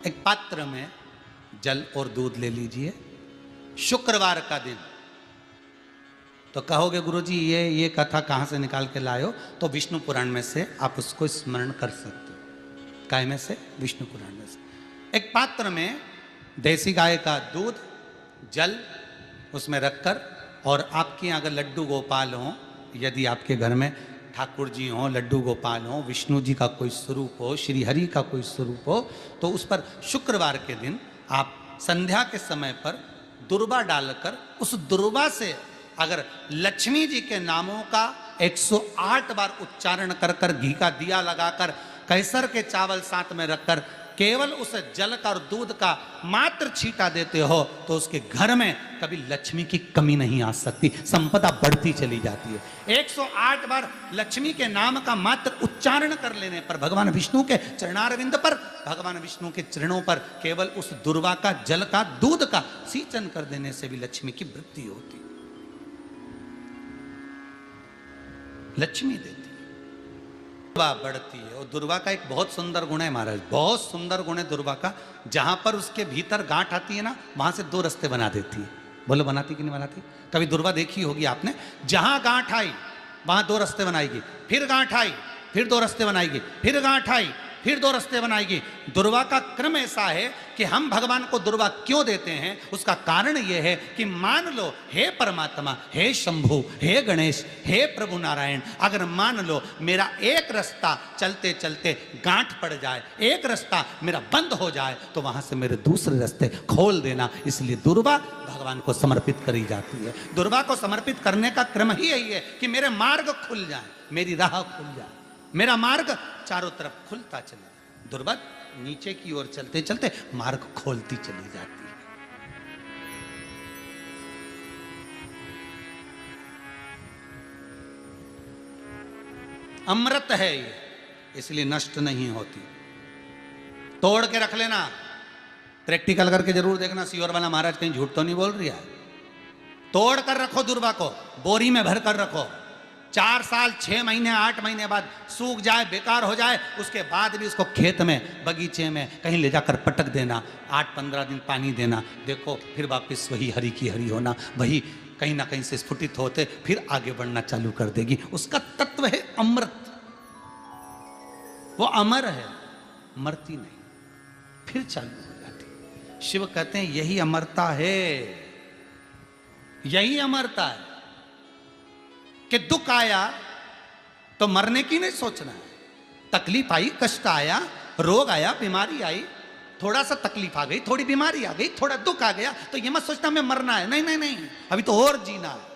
एक पात्र में जल और दूध ले लीजिए। शुक्रवार का दिन। तो कहोगे गुरुजी ये कथा कहाँ से निकाल के लाए हो? तो विष्णु पुराण में से आप उसको स्मरण कर सकते हो। काय में से? विष्णु पुराण में से। एक पात्र में देसी गाय का दूध, जल उसमें रखकर, और आपके यहाँ अगर लड्डू गोपाल हो, यदि आपके घर में ठाकुर जी हो, लड्डू गोपाल हो, विष्णु जी का कोई स्वरूप हो, श्री हरि का कोई स्वरूप हो, तो उस पर शुक्रवार के दिन आप संध्या के समय पर दुर्वा डालकर उस दुर्वा से अगर लक्ष्मी जी के नामों का 108 बार उच्चारण कर कर, घी का दिया लगाकर, कैसर के चावल साथ में रखकर केवल उस जल का और दूध का मात्र छींटा देते हो, तो उसके घर में कभी लक्ष्मी की कमी नहीं आ सकती, संपदा बढ़ती चली जाती है। 108 बार लक्ष्मी के नाम का मात्र उच्चारण कर लेने पर, भगवान विष्णु के चरणारविंद पर, भगवान विष्णु के चरणों पर केवल उस दुर्वा का, जल का, दूध का सींचन कर देने से भी लक्ष्मी की वृद्धि होती। लक्ष्मी देती, दुर्वा बढ़ती है। और दुर्वा का एक बहुत सुंदर गुण है महाराज, बहुत सुंदर गुण है दुर्वा का। जहां पर उसके भीतर गांठ आती है ना, वहां से 2 रास्ते बना देती है। बोलो बनाती कि नहीं बनाती? कभी दुर्वा देखी होगी आपने। जहां गांठ आई वहां 2 रास्ते बनाएगी, फिर गांठ आई फिर 2 रास्ते बनाएगी, फिर गांठ आई फिर 2 रास्ते बनाएगी। दुर्वा का क्रम ऐसा है कि हम भगवान को दुर्वा क्यों देते हैं, उसका कारण यह है कि मान लो हे परमात्मा, हे शंभु, हे गणेश, हे प्रभु नारायण, अगर मान लो मेरा एक रास्ता चलते चलते गांठ पड़ जाए, एक रास्ता मेरा बंद हो जाए, तो वहां से मेरे दूसरे रास्ते खोल देना। इसलिए दुर्वा भगवान को समर्पित करी जाती है। दुर्वा को समर्पित करने का क्रम ही यही है कि मेरे मार्ग खुल जाए, मेरी राह खुल जाए, मेरा मार्ग चारों तरफ खुलता चले। दुर्वा नीचे की ओर चलते चलते मार्ग खोलती चली जाती है। अमृत है ये, इसलिए नष्ट नहीं होती। तोड़ के रख लेना, प्रैक्टिकल करके जरूर देखना। सियोर वाला महाराज कहीं झूठ तो नहीं बोल रही है। तोड़ कर रखो दुर्वा को, बोरी में भर कर रखो। 4 साल 6 महीने 8 महीने बाद सूख जाए, बेकार हो जाए, उसके बाद भी उसको खेत में, बगीचे में कहीं ले जाकर पटक देना। 8-15 दिन पानी देना, देखो फिर वापस वही हरि की हरि होना, वही कहीं ना कहीं से स्फुटित होते फिर आगे बढ़ना चालू कर देगी। उसका तत्व है अमृत, वो अमर है, मरती नहीं, फिर चालू हो जाती। शिव कहते हैं यही अमरता है, यही अमरता है कि दुख आया तो मरने की नहीं सोचना है। तकलीफ आई, कष्ट आया, रोग आया, बीमारी आई, थोड़ा सा तकलीफ आ गई, थोड़ी बीमारी आ गई, थोड़ा दुख आ गया, तो ये मत सोचना मैं मरना है। नहीं नहीं नहीं, अभी तो और जीना है।